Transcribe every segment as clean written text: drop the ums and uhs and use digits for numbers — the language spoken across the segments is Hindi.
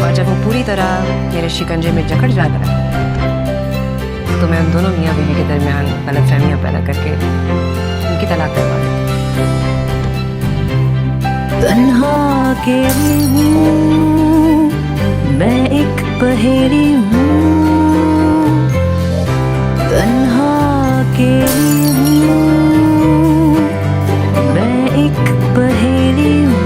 और जब वो पूरी तरह मेरे शिकंजे में जकड़ जाता है तो मैं उन दोनों मियाँ बीवी के दरमियान गलतफहमियां पैदा करके उनकी तलाक करवा दूं। तन्हा अकेली हूँ, मैं एक पहेली हूँ। तन्हा अकेली हूँ, मैं एक पहेली हूँ।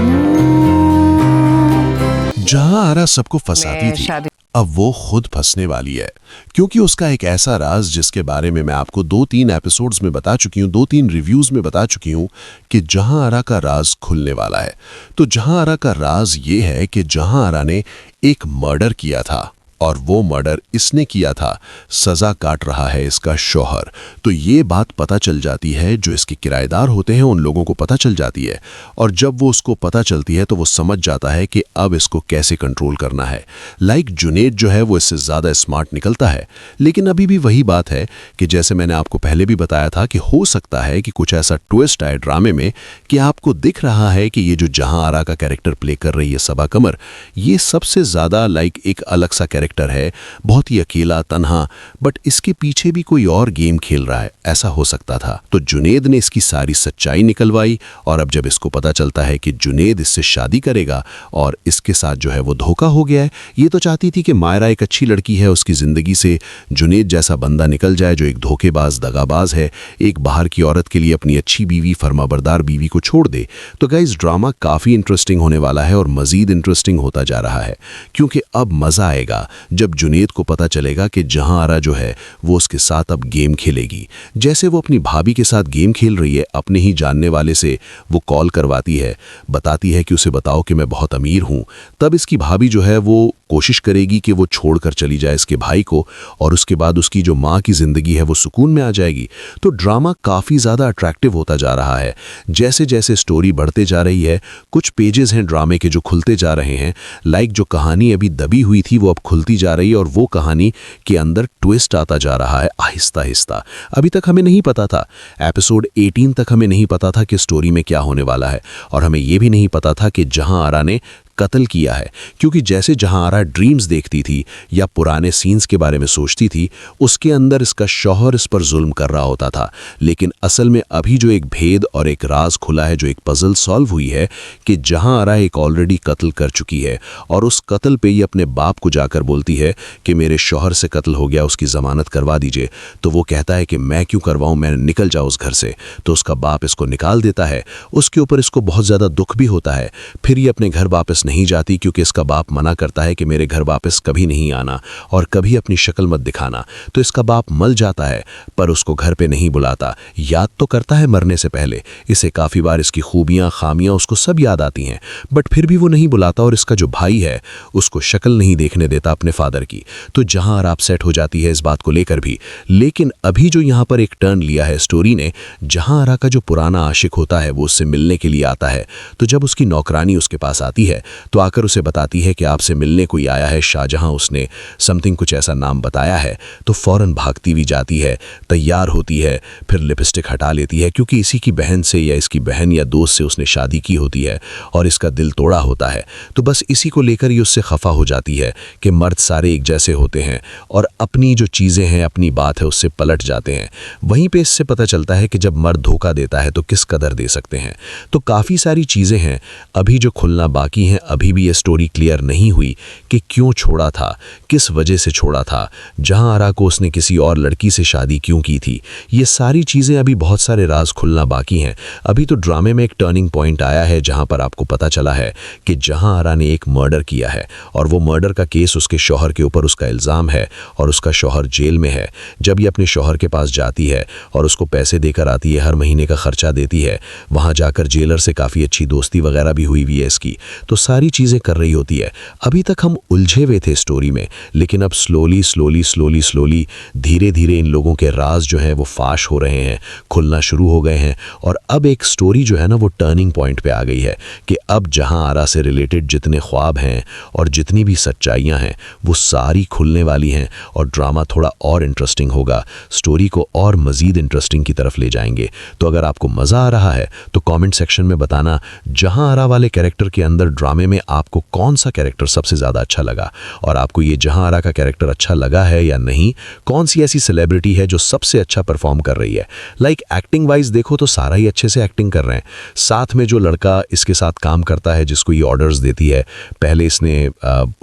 जहां आरा सबको फंसाती मैं थी, शादी अब वो खुद फंसने वाली है, क्योंकि उसका एक ऐसा राज जिसके बारे में मैं आपको 2-3 एपिसोड्स में बता चुकी हूँ, 2-3 रिव्यूज में बता चुकी हूँ कि जहां आरा का राज खुलने वाला है। तो जहां आरा का राज ये है कि जहां आरा ने एक मर्डर किया था और वो मर्डर इसने किया था, सजा काट रहा है इसका शौहर। तो ये बात पता चल जाती है, जो इसके किराएदार होते हैं उन लोगों को पता चल जाती है, और जब वो उसको पता चलती है तो वो समझ जाता है कि अब इसको कैसे कंट्रोल करना है। लाइक जुनेद जो है वो इससे ज़्यादा स्मार्ट निकलता है, लेकिन अभी भी वही बात है कि जैसे मैंने आपको पहले भी बताया था कि हो सकता है कि कुछ ऐसा ट्विस्ट आए ड्रामे में कि आपको दिख रहा है कि ये जो जहां आरा का कैरेक्टर प्ले कर रही है सबा कमर, ये सबसे ज़्यादा लाइक एक अलग सा कैरेक्टर है, बहुत ही अकेला तन्हा, बट इसके पीछे भी कोई और गेम खेल रहा है, ऐसा हो सकता था। तो जुनेद ने इसकी सारी सच्चाई निकलवाई, और अब जब इसको पता चलता है कि जुनेद इससे शादी करेगा और इसके साथ जो है वो धोखा हो गया है, ये तो चाहती थी कि मायरा एक अच्छी लड़की है, उसकी जिंदगी से जुनेद जैसा बंदा निकल जाए जो एक धोखेबाज दगाबाज है, एक बाहर की औरत के लिए अपनी अच्छी बीवी फर्माबरदार बीवी को छोड़ दे। तो गाइस ड्रामा काफी इंटरेस्टिंग होने वाला है और मजीद इंटरेस्टिंग होता जा रहा है, क्योंकि अब मजा आएगा जब जुनेद को पता चलेगा कि जहां आरा जो है वो उसके साथ अब गेम खेलेगी। जैसे वो अपनी भाभी के साथ गेम खेल रही है, अपने ही जानने वाले से वो कॉल करवाती है, बताती है कि उसे बताओ कि मैं बहुत अमीर हूं। तब इसकी भाभी जो है वो कोशिश करेगी कि वो छोड़कर चली जाए इसके भाई को, और उसके बाद उसकी जो माँ की जिंदगी है वो सुकून में आ जाएगी। तो ड्रामा काफ़ी ज़्यादा अट्रैक्टिव होता जा रहा है। जैसे जैसे स्टोरी बढ़ते जा रही है, कुछ पेजेस हैं ड्रामे के जो खुलते जा रहे हैं, लाइक जो कहानी अभी दबी हुई थी वो अब खुलती जा रही है, और वो कहानी के अंदर ट्विस्ट आता जा रहा है आहिस्ता आहिस्ता। अभी तक हमें नहीं पता था, एपिसोड 18 तक हमें नहीं पता था कि स्टोरी में क्या होने वाला है, और हमें ये भी नहीं पता था कि जहां आरा ने कत्ल किया है, क्योंकि जैसे जहां आरा ड्रीम्स देखती थी या पुराने सीन्स के बारे में सोचती थी, उसके अंदर इसका शौहर इस पर जुल्म कर रहा होता था। लेकिन असल में अभी जो एक भेद और एक राज खुला है, जो एक पजल सॉल्व हुई है कि जहां आरा एक ऑलरेडी कत्ल कर चुकी है, और उस कत्ल पे ही अपने बाप को जाकर बोलती है कि मेरे शौहर से कत्ल हो गया, उसकी जमानत करवा दीजिए। तो वो कहता है कि मैं क्यों करवाऊं, मैं निकल जाऊं उस घर से। तो उसका बाप इसको निकाल देता है। उसके ऊपर इसको बहुत ज़्यादा दुख भी होता है। फिर ये अपने घर वापस नहीं जाती, क्योंकि इसका बाप मना करता है कि मेरे घर वापस कभी नहीं आना और कभी अपनी शक्ल मत दिखाना। तो इसका बाप मल जाता है, पर उसको घर पे नहीं बुलाता। याद तो करता है मरने से पहले, इसे काफ़ी बार इसकी खूबियाँ खामियाँ उसको सब याद आती हैं, बट फिर भी वो नहीं बुलाता, और इसका जो भाई है उसको शक्ल नहीं देखने देता अपने फादर की। तो जहाँ आरा अपसेट हो जाती है इस बात को लेकर भी। लेकिन अभी जो यहाँ पर एक टर्न लिया है स्टोरी ने, जहाँ आरा का जो पुराना आशिक होता है वो उससे मिलने के लिए आता है। तो जब उसकी नौकरानी उसके पास आती है तो आकर उसे बताती है कि आपसे मिलने कोई आया है शाहजहां, उसने समथिंग कुछ ऐसा नाम बताया है। तो फौरन भागती हुई जाती है, तैयार होती है, फिर लिपस्टिक हटा लेती है, क्योंकि इसी की बहन से या इसकी बहन या दोस्त से उसने शादी की होती है और इसका दिल तोड़ा होता है। तो बस इसी को लेकर ही उससे खफा हो जाती है कि मर्द सारे एक जैसे होते हैं और अपनी जो चीज़ें हैं, अपनी बात है, उससे पलट जाते हैं। वहीं पे इससे पता चलता है कि जब मर्द धोखा देता है तो किस कदर दे सकते हैं। तो काफ़ी सारी चीज़ें हैं अभी जो खुलना बाकी हैं। अभी भी ये स्टोरी क्लियर नहीं हुई कि क्यों छोड़ा था, किस वजह से छोड़ा था, जहां आरा को उसने किसी और लड़की से शादी क्यों की थी। ये सारी चीज़ें अभी बहुत सारे राज खुलना बाकी हैं। अभी तो ड्रामे में एक टर्निंग पॉइंट आया है जहां पर आपको पता चला है कि जहां आरा ने एक मर्डर किया है, और वो मर्डर का केस उसके शौहर के ऊपर उसका इल्ज़ाम है, और उसका शौहर जेल में है। जब ये अपने शौहर के पास जाती है और उसको पैसे देकर आती है, हर महीने का खर्चा देती है, वहाँ जाकर जेलर से काफ़ी अच्छी दोस्ती वगैरह भी हुई है इसकी। तो सारी चीज़ें कर रही होती है। अभी तक हम उलझे हुए थे स्टोरी में, लेकिन अब स्लोली धीरे धीरे इन लोगों के राज जो हैं वो फाश हो रहे हैं, खुलना शुरू हो गए हैं। और अब एक स्टोरी जो है ना वो टर्निंग पॉइंट पे आ गई है कि अब जहां आरा से रिलेटेड जितने ख्वाब हैं और जितनी भी सच्चाइयां हैं वो सारी खुलने वाली हैं, और ड्रामा थोड़ा और इंटरेस्टिंग होगा, स्टोरी को और मज़ीद इंटरेस्टिंग की तरफ ले जाएंगे। तो अगर आपको मज़ा आ रहा है तो कमेंट सेक्शन में बताना। जहां आरा वाले कैरेक्टर के अंदर ड्रामे ड्रामे में आपको कौन सा कैरेक्टर सबसे ज़्यादा अच्छा लगा, और आपको ये जहां आरा का कैरेक्टर अच्छा लगा है या नहीं। कौन सी ऐसी सेलिब्रिटी है जो सबसे अच्छा परफॉर्म कर रही है। लाइक एक्टिंग वाइज देखो तो सारा ही अच्छे से एक्टिंग कर रहे हैं। साथ में जो लड़का इसके साथ काम करता है, जिसको ये ऑर्डर्स देती है, पहले इसने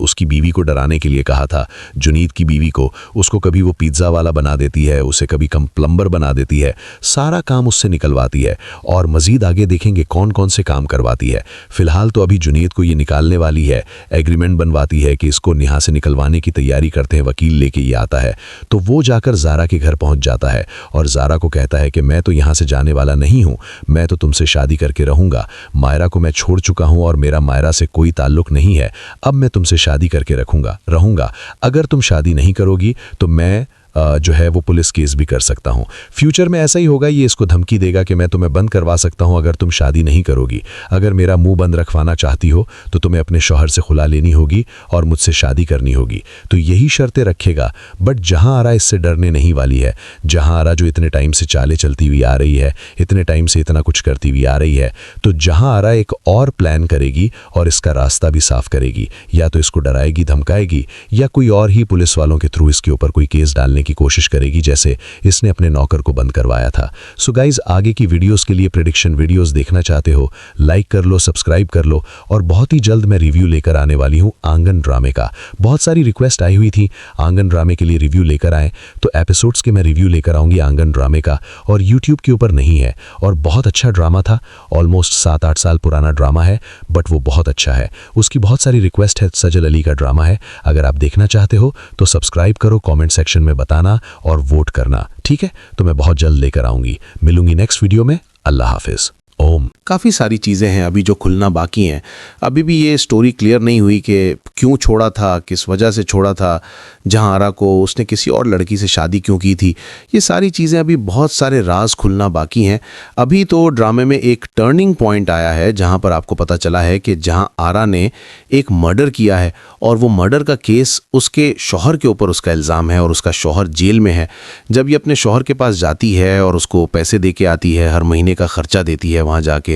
उसकी बीवी को डराने के लिए कहा था, जुनीद की बीवी को, उसको कभी वो पिज्ज़ा वाला बना देती है, उसे कभी कम प्लम्बर बना देती है, सारा काम उससे निकलवाती है। और मजीद आगे देखेंगे कौन कौन से काम करवाती है। फिलहाल तो अभी जुनीद को ये निकालने वाली है, एग्रीमेंट बनवाती है कि इसको यहाँ से निकलवाने की तैयारी करते हैं, वकील लेके ये आता है। तो वो जाकर ज़ारा के घर पहुंच जाता है और ज़ारा को कहता है कि मैं तो यहाँ से जाने वाला नहीं हूँ, मैं तो तुमसे शादी करके रहूँगा। मायरा को मैं छोड़ चुका हूँ और मेरा मायरा से कोई ताल्लुक नहीं है। अब मैं तुमसे शादी करके रहूँगा। अगर तुम शादी नहीं करोगी तो मैं जो है वो पुलिस केस भी कर सकता हूँ। फ्यूचर में ऐसा ही होगा, ये इसको धमकी देगा कि मैं तुम्हें बंद करवा सकता हूँ अगर तुम शादी नहीं करोगी। अगर मेरा मुंह बंद रखवाना चाहती हो तो तुम्हें अपने शौहर से खुला लेनी होगी और मुझसे शादी करनी होगी। तो यही शर्तें रखेगा। बट जहाँ आरा इससे डरने नहीं वाली है, जहाँ आरा जो इतने टाइम से चालें चलती हुई आ रही है, इतने टाइम से इतना कुछ करती हुई आ रही है, तो जहाँ आरा एक और प्लान करेगी और इसका रास्ता भी साफ करेगी। या तो इसको डराएगी, धमकाएगी, या कोई और ही पुलिस वालों के थ्रू इसके ऊपर कोई केस डालने की कोशिश करेगी, जैसे इसने अपने नौकर को बंद करवाया था। सो गाइज, आगे की वीडियोस के लिए प्रेडिक्शन वीडियोस देखना चाहते हो, लाइक कर लो, सब्सक्राइब कर लो। और बहुत ही जल्द मैं रिव्यू लेकर आने वाली हूं आंगन ड्रामे का। बहुत सारी रिक्वेस्ट आई हुई थी आंगन ड्रामे के लिए रिव्यू लेकर आए, तो एपिसोड्स के मैं रिव्यू लेकर आऊंगी आंगन ड्रामे का। और यूट्यूब के ऊपर नहीं है, और बहुत अच्छा ड्रामा था, ऑलमोस्ट 7-8 साल पुराना ड्रामा है, बट वो बहुत अच्छा है। उसकी बहुत सारी रिक्वेस्ट है, सजल अली का ड्रामा है। अगर आप देखना चाहते हो तो सब्सक्राइब करो, कमेंट सेक्शन में बताना और वोट करना, ठीक है? तो मैं बहुत जल्द लेकर आऊंगी। मिलूंगी नेक्स्ट वीडियो में। अल्लाह हाफिज। ओम। काफ़ी सारी चीज़ें हैं अभी जो खुलना बाकी हैं। अभी भी ये स्टोरी क्लियर नहीं हुई कि क्यों छोड़ा था, किस वजह से छोड़ा था, जहां आरा को उसने किसी और लड़की से शादी क्यों की थी। ये सारी चीज़ें अभी बहुत सारे राज खुलना बाकी हैं। अभी तो ड्रामे में एक टर्निंग पॉइंट आया है जहां पर आपको पता चला है कि जहां आरा ने एक मर्डर किया है और वो मर्डर का केस उसके शौहर के ऊपर उसका इल्ज़ाम है और उसका शौहर जेल में है। जब ये अपने शौहर के पास जाती है और उसको पैसे दे के आती है, हर महीने का खर्चा देती है, वहाँ जाके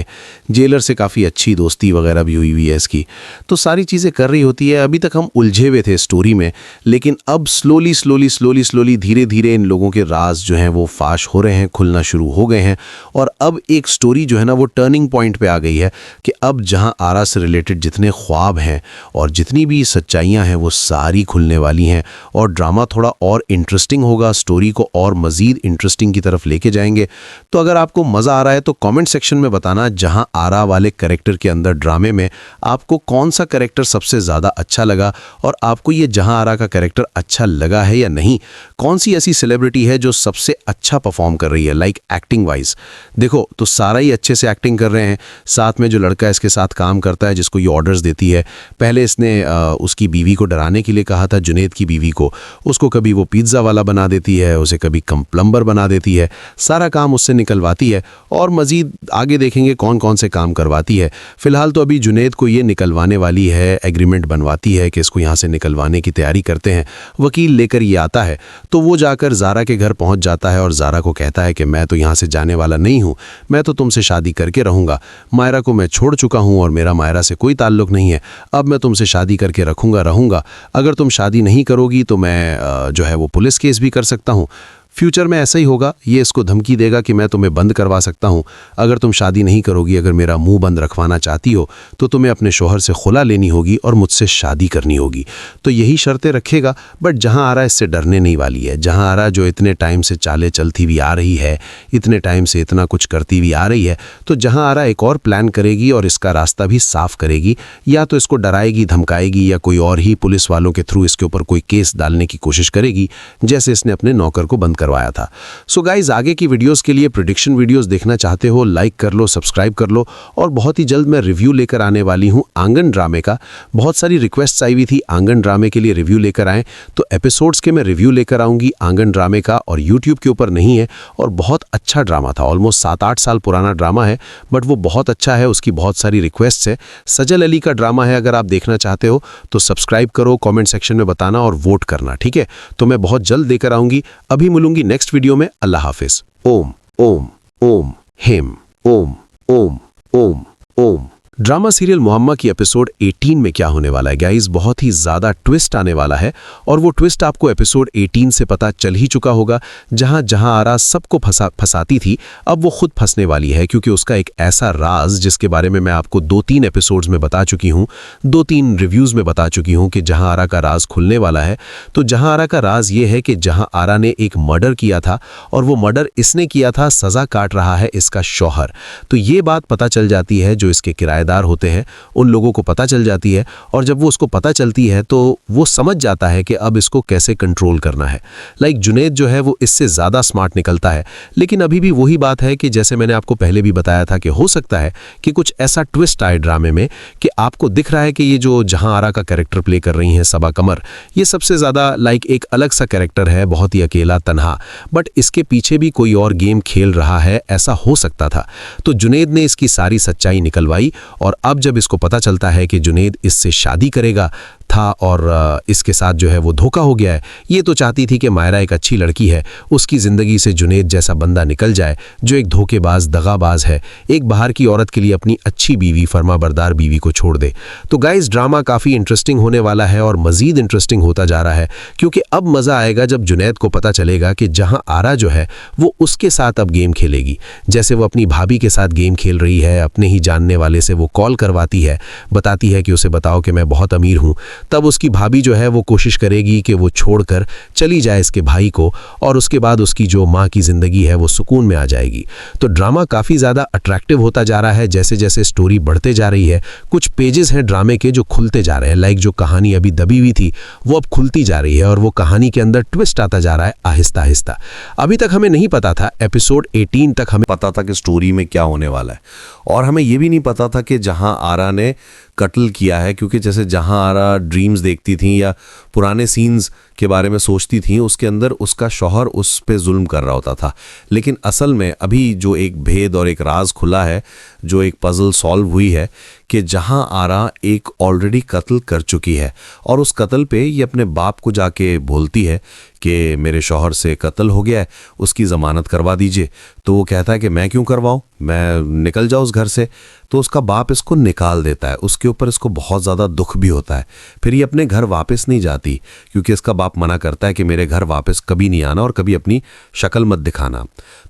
जेलर से काफ़ी अच्छी दोस्ती वगैरह भी हुई है इसकी, तो सारी चीज़ें कर रही होती है। अभी तक हम उलझे हुए थे स्टोरी में, लेकिन अब स्लोली धीरे धीरे इन लोगों के राज जो हैं वो फाश हो रहे हैं, खुलना शुरू हो गए हैं। और अब एक स्टोरी जो है ना वो टर्निंग पॉइंट पे आ गई है कि अब जहां आरा से रिलेटेड जितने ख्वाब हैं और जितनी भी सच्चाइयां हैं वो सारी खुलने वाली हैं। और ड्रामा थोड़ा और इंटरेस्टिंग होगा, स्टोरी को और मज़ीद इंटरेस्टिंग की तरफ लेके जाएंगे। तो अगर आपको मज़ा आ रहा है तो कॉमेंट सेक्शन में बताना जहां आरा वाले कैरेक्टर के अंदर ड्रामे में आपको कौन सा कैरेक्टर सबसे ज़्यादा अच्छा लगा, और आपको ये जहां आरा का कैरेक्टर अच्छा लगा है या नहीं। कौन सी ऐसी सेलिब्रिटी है जो सबसे अच्छा परफॉर्म कर रही है, लाइक एक्टिंग वाइज। देखो तो सारा ही अच्छे से एक्टिंग कर रहे हैं। साथ में जो लड़का इसके साथ काम करता है, जिसको ये ऑर्डर्स देती है, पहले इसने उसकी बीवी को डराने के लिए कहा था, जुनेद की बीवी को, उसको कभी वो पिज्ज़ा वाला बना देती है, उसे कभी कम प्लम्बर बना देती है, सारा काम उससे निकलवाती है। और मज़ीद आगे देखेंगे कौन कौन से काम करवाती है। फिलहाल तो अभी जुनेद को ये निकलवाने वाली है, एग्रीमेंट बनवाती है कि इसको यहाँ से निकलवाने की तैयारी करते हैं, वकील लेकर ये आता है। तो वो जाकर ज़ारा के घर पहुँच जाता है और ज़ारा को कहता है कि मैं तो यहाँ से जाने वाला नहीं हूँ, मैं तो तुमसे शादी करके रहूँगा। मायरा को मैं छोड़ चुका हूँ और मेरा मायरा से कोई ताल्लुक नहीं है। अब मैं तुमसे शादी करके रहूँगा। अगर तुम शादी नहीं करोगी तो मैं जो है वो पुलिस केस भी कर सकता हूँ। फ्यूचर में ऐसा ही होगा, ये इसको धमकी देगा कि मैं तुम्हें बंद करवा सकता हूँ। अगर तुम शादी नहीं करोगी, अगर मेरा मुंह बंद रखवाना चाहती हो तो तुम्हें अपने शौहर से खुला लेनी होगी और मुझसे शादी करनी होगी। तो यही शर्तें रखेगा। बट जहाँ आरा इससे डरने नहीं वाली है, जहाँ आरा जो इतने टाइम से चालें चलती हुई आ रही है, इतने टाइम से इतना कुछ करती हुई आ रही है, तो जहाँ आरा एक और प्लान करेगी और इसका रास्ता भी साफ करेगी। या तो इसको डराएगी, धमकाएगी, या कोई और ही पुलिस वालों के थ्रू इसके ऊपर कोई केस डालने की कोशिश करेगी, जैसे इसने अपने नौकर को बंद करवाया था। सो गाइज, आगे की वीडियोस के लिए प्रेडिक्शन वीडियोस देखना चाहते हो, लाइक कर लो, सब्सक्राइब कर लो। और बहुत ही जल्द मैं रिव्यू लेकर आने वाली हूं आंगन ड्रामे का। बहुत सारी रिक्वेस्ट्स आई हुई थी आंगन ड्रामे के लिए रिव्यू लेकर आएं, तो एपिसोड्स के मैं रिव्यू लेकर आऊंगी आंगन ड्रामे का। और यूट्यूब के ऊपर नहीं है, और बहुत अच्छा ड्रामा था, ऑलमोस्ट 7-8 साल पुराना ड्रामा है, बट वो बहुत अच्छा है। उसकी बहुत सारी रिक्वेस्ट्स है। सजल अली का ड्रामा है, अगर आप देखना चाहते हो तो सब्सक्राइब करो, कॉमेंट सेक्शन में बताना और वोट करना, ठीक है? तो मैं बहुत जल्द लेकर आऊंगी। अभी मिलूंगी नेक्स्ट वीडियो में। अल्लाह हाफिज। ओम ओम ओम हेम ओम ओम ओम ओम। ड्रामा सीरियल मुहम्मा की एपिसोड 18 में क्या होने वाला है गाइस, बहुत ही ज़्यादा ट्विस्ट आने वाला है और वो ट्विस्ट आपको एपिसोड 18 से पता चल ही चुका होगा। जहां आरा सबको फंसाती थी, अब वो खुद फंसने वाली है, क्योंकि उसका एक ऐसा राज जिसके बारे में मैं आपको 2-3 एपिसोड्स में बता चुकी हूँ, 2-3 रिव्यूज़ में बता चुकी हूँ कि जहां आरा का राज खुलने वाला है। तो जहां आरा का राज ये है कि जहां आरा ने एक मर्डर किया था और वो मर्डर इसने किया था, सज़ा काट रहा है इसका शौहर। तो ये बात पता चल जाती है, जो इसके किराएदार होते हैं उन लोगों को पता चल जाती है, और जब वो उसको पता चलती है तो वो समझ जाता है कि अब इसको कैसे कंट्रोल करना है। लाइक जुनैद जो है वो इससे ज़्यादा स्मार्ट निकलता है, लेकिन अभी भी वही बात है कि जैसे मैंने आपको पहले भी बताया था कि हो सकता है कि कुछ ऐसा ट्विस्ट आए ड्रामे में कि आपको दिख रहा है कि ये जो जहां आरा का कैरेक्टर प्ले कर रही हैं सबा कमर, ये सबसे ज़्यादा लाइक एक अलग सा कैरेक्टर है, बहुत ही अकेला तन्हा, बट इसके पीछे भी कोई और गेम खेल रहा है, ऐसा हो सकता था। तो जुनैद ने इसकी सारी सच्चाई निकलवाई, और अब जब इसको पता चलता है कि जुनैद इससे शादी करेगा था और इसके साथ जो है वो धोखा हो गया है, ये तो चाहती थी कि मायरा एक अच्छी लड़की है, उसकी ज़िंदगी से जुनैद जैसा बंदा निकल जाए जो एक धोखेबाज दगाबाज है, एक बाहर की औरत के लिए अपनी अच्छी बीवी, फर्माबरदार बीवी को छोड़ दे। तो गाइस, ड्रामा काफ़ी इंटरेस्टिंग होने वाला है और मज़ीद इंटरेस्टिंग होता जा रहा है, क्योंकि अब मज़ा आएगा जब जुनैद को पता चलेगा कि जहाँ आरा जो है वो उसके साथ अब गेम खेलेगी। जैसे वो अपनी भाभी के साथ गेम खेल रही है, अपने ही जानने वाले से वो कॉल करवाती है, बताती है कि उसे बताओ कि मैं बहुत अमीर हूँ, तब उसकी भाभी जो है वो कोशिश करेगी कि वो छोड़कर चली जाए इसके भाई को, और उसके बाद उसकी जो माँ की ज़िंदगी है वो सुकून में आ जाएगी। तो ड्रामा काफ़ी ज़्यादा अट्रैक्टिव होता जा रहा है जैसे जैसे स्टोरी बढ़ते जा रही है। कुछ पेजेस हैं ड्रामे के जो खुलते जा रहे हैं, लाइक जो कहानी अभी दबी हुई थी वो अब खुलती जा रही है, और वो कहानी के अंदर ट्विस्ट आता जा रहा है आहिस्ता आहिस्ता। अभी तक हमें नहीं पता था, एपिसोड 18 तक हमें पता था कि स्टोरी में क्या होने वाला है, और हमें यह भी नहीं पता था कि जहां आरा ने कत्ल किया है, क्योंकि जैसे जहां आरा ड्रीम्स देखती थी या पुराने सीन्स के बारे में सोचती थी, उसके अंदर उसका शौहर उस पे जुल्म कर रहा होता था। लेकिन असल में अभी जो एक भेद और एक राज खुला है, जो एक पजल सॉल्व हुई है कि जहां आरा एक ऑलरेडी कत्ल कर चुकी है, और उस कत्ल पे ये अपने बाप को जाके बोलती है कि मेरे शौहर से कत्ल हो गया है, उसकी ज़मानत करवा दीजिए। तो वो कहता है कि मैं क्यों करवाऊँ, मैं निकल जाऊँ उस घर से। तो उसका बाप इसको निकाल देता है, उसके ऊपर इसको बहुत ज़्यादा दुख भी होता है। फिर ये अपने घर वापस नहीं जाती, क्योंकि इसका बाप मना करता है कि मेरे घर वापस कभी नहीं आना और कभी अपनी शक्ल मत दिखाना।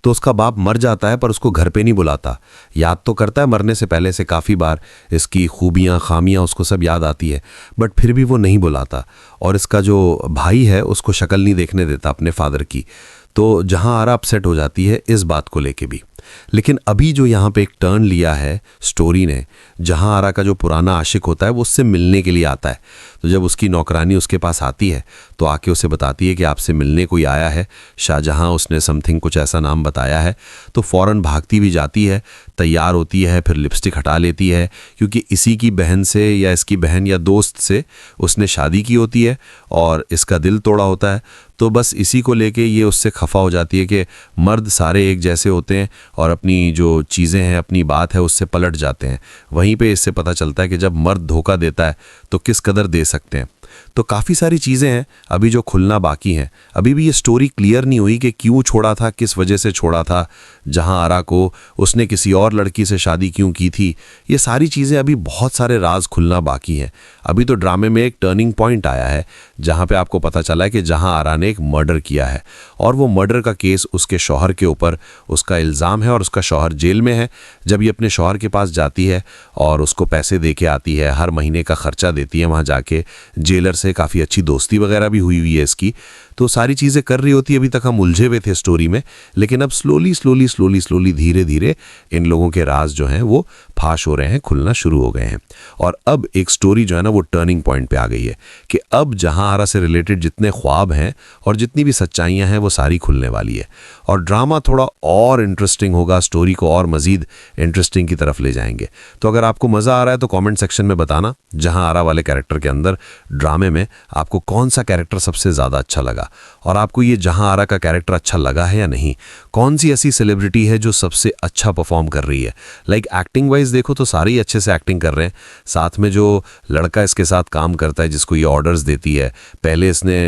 तो उसका बाप मर जाता है, पर उसको घर पे नहीं बुलाता। याद तो करता है मरने से पहले से काफ़ी बार, इसकी खूबियाँ खामियाँ उसको सब याद आती है, बट फिर भी वो नहीं बुलाता। और इसका जो भाई है उसको शक्ल नहीं देखने देता अपने फादर की। तो जहां आरा अपसेट हो जाती है इस बात को लेके भी। लेकिन अभी जो यहाँ पे एक टर्न लिया है स्टोरी ने, जहां आरा का जो पुराना आशिक होता है वो उससे मिलने के लिए आता है। तो जब उसकी नौकरानी उसके पास आती है तो आके उसे बताती है कि आपसे मिलने कोई आया है, शाहजहां, उसने समथिंग कुछ ऐसा नाम बताया है। तो फ़ौरन भागती भी जाती है, तैयार होती है, फिर लिपस्टिक हटा लेती है, क्योंकि इसी की बहन से या इसकी बहन या दोस्त से उसने शादी की होती है और इसका दिल तोड़ा होता है। तो बस इसी को लेके ये उससे खफा हो जाती है कि मर्द सारे एक जैसे होते हैं और अपनी जो चीज़ें हैं, अपनी बात है, उससे पलट जाते हैं। वहीं पे इससे पता चलता है कि जब मर्द धोखा देता है तो किस कदर दे सकते हैं। तो काफ़ी सारी चीज़ें हैं अभी जो खुलना बाकी हैं। अभी भी ये स्टोरी क्लियर नहीं हुई कि क्यों छोड़ा था, किस वजह से छोड़ा था जहां आरा को, उसने किसी और लड़की से शादी क्यों की थी। ये सारी चीज़ें अभी बहुत सारे राज खुलना बाकी हैं। अभी तो ड्रामे में एक टर्निंग पॉइंट आया है जहां पे आपको पता चला है कि जहां आरा ने एक मर्डर किया है, और वो मर्डर का केस उसके शौहर के ऊपर उसका इल्ज़ाम है, और उसका शौहर जेल में है। जब ये अपने शौहर के पास जाती है और उसको पैसे दे के आती है, हर महीने का खर्चा देती है, वहाँ जाके जेलर से काफ़ी अच्छी दोस्ती वगैरह भी हुई है इसकी। तो सारी चीज़ें कर रही होती है। अभी तक हम उलझे हुए थे स्टोरी में, लेकिन अब स्लोली धीरे धीरे इन लोगों के राज जो हैं वो फाश हो रहे हैं, खुलना शुरू हो गए हैं। और अब एक स्टोरी जो है ना वो टर्निंग पॉइंट पे आ गई है कि अब जहां आरा से रिलेटेड जितने ख्वाब हैं और जितनी भी सच्चाइयां हैं वो सारी खुलने वाली है, और ड्रामा थोड़ा और इंटरेस्टिंग होगा, स्टोरी को और मज़ीद इंटरेस्टिंग की तरफ ले जाएंगे। तो अगर आपको मज़ा आ रहा है तो कॉमेंट सेक्शन में बताना जहां आरा वाले कैरेक्टर के अंदर ड्रामे में आपको कौन सा कैरेक्टर सबसे ज़्यादा अच्छा लगा, और आपको ये जहां आरा का कैरेक्टर अच्छा लगा है या नहीं। कौन सी ऐसी सेलिब्रिटी है जो सबसे अच्छा परफॉर्म कर रही है, लाइक एक्टिंग वाइज वाइज देखो तो सारे ही अच्छे से एक्टिंग कर रहे हैं। साथ में जो लड़का इसके साथ काम करता है, जिसको ये ऑर्डर्स देती है, पहले इसने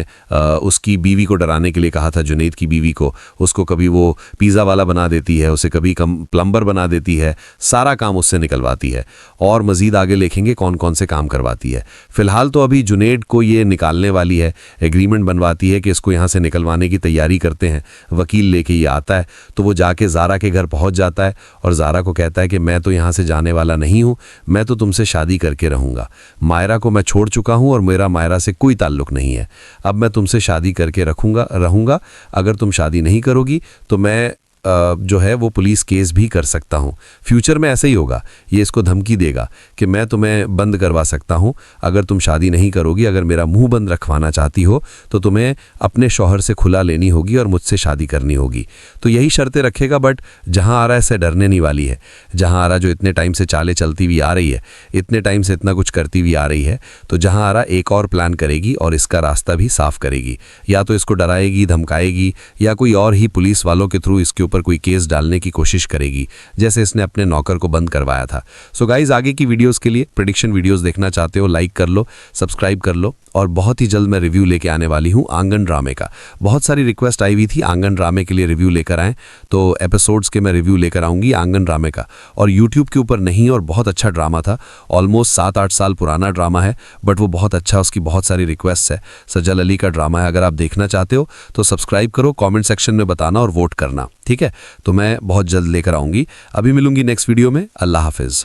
उसकी बीवी को डराने के लिए कहा था, जुनैद की बीवी को, उसको कभी वो पिज़्ज़ा वाला बना देती है, उसे कभी प्लम्बर बना देती है, सारा काम उससे निकलवाती है। और मज़ीद आगे लिखेंगे कौन कौन से काम करवाती है। फिलहाल तो अभी जुनैद को ये निकालने वाली है, एग्रीमेंट बनवाती है कि इसको यहाँ से निकलवाने की तैयारी करते हैं। वकील लेके ये आता है तो वो जाके ज़ारा के घर पहुँच जाता है और ज़ारा को कहता है कि मैं तो यहाँ से जाने वाला नहीं हूँ, मैं तो तुमसे शादी करके रहूँगा। मायरा को मैं छोड़ चुका हूँ और मेरा मायरा से कोई ताल्लुक़ नहीं है। अब मैं तुमसे शादी करके रहूँगा। अगर तुम शादी नहीं करोगी तो मैं जो है वो पुलिस केस भी कर सकता हूँ। फ्यूचर में ऐसे ही होगा। ये इसको धमकी देगा कि मैं तुम्हें बंद करवा सकता हूँ अगर तुम शादी नहीं करोगी। अगर मेरा मुंह बंद रखवाना चाहती हो तो तुम्हें अपने शौहर से खुला लेनी होगी और मुझसे शादी करनी होगी। तो यही शर्तें रखेगा। बट जहाँ आ रहा है से डरने नहीं वाली है। जहाँ आ रहा जो इतने टाइम से चालें चलती हुई आ रही है, इतने टाइम से इतना कुछ करती हुई आ रही है, तो जहाँ आ रहा एक और प्लान करेगी और इसका रास्ता भी साफ करेगी। या तो इसको डराएगी, धमकाएगी, या कोई और ही पुलिस वालों के थ्रू इसके पर कोई केस डालने की कोशिश करेगी, जैसे इसने अपने नौकर को बंद करवाया था। सो गाइज, आगे की वीडियोस के लिए प्रेडिक्शन वीडियोस देखना चाहते हो, लाइक कर लो, सब्सक्राइब कर लो। और बहुत ही जल्द मैं रिव्यू लेके आने वाली हूँ आंगन ड्रामे का। बहुत सारी रिक्वेस्ट आई हुई थी आंगन ड्रामे के लिए रिव्यू लेकर आएँ, तो एपिसोड्स के मैं रिव्यू लेकर आऊँगी आंगन ड्रामे का। और यूट्यूब के ऊपर नहीं, और बहुत अच्छा ड्रामा था, ऑलमोस्ट 7-8 साल पुराना ड्रामा है, बट वो बहुत अच्छा, उसकी बहुत सारी रिक्वेस्ट है। सज्जल अली का ड्रामा है। अगर आप देखना चाहते हो तो सब्सक्राइब करो, कॉमेंट सेक्शन में बताना और वोट करना, ठीक है? तो मैं बहुत जल्द लेकर आऊँगी। अभी मिलूंगी नेक्स्ट वीडियो में। अल्लाह हाफिज़।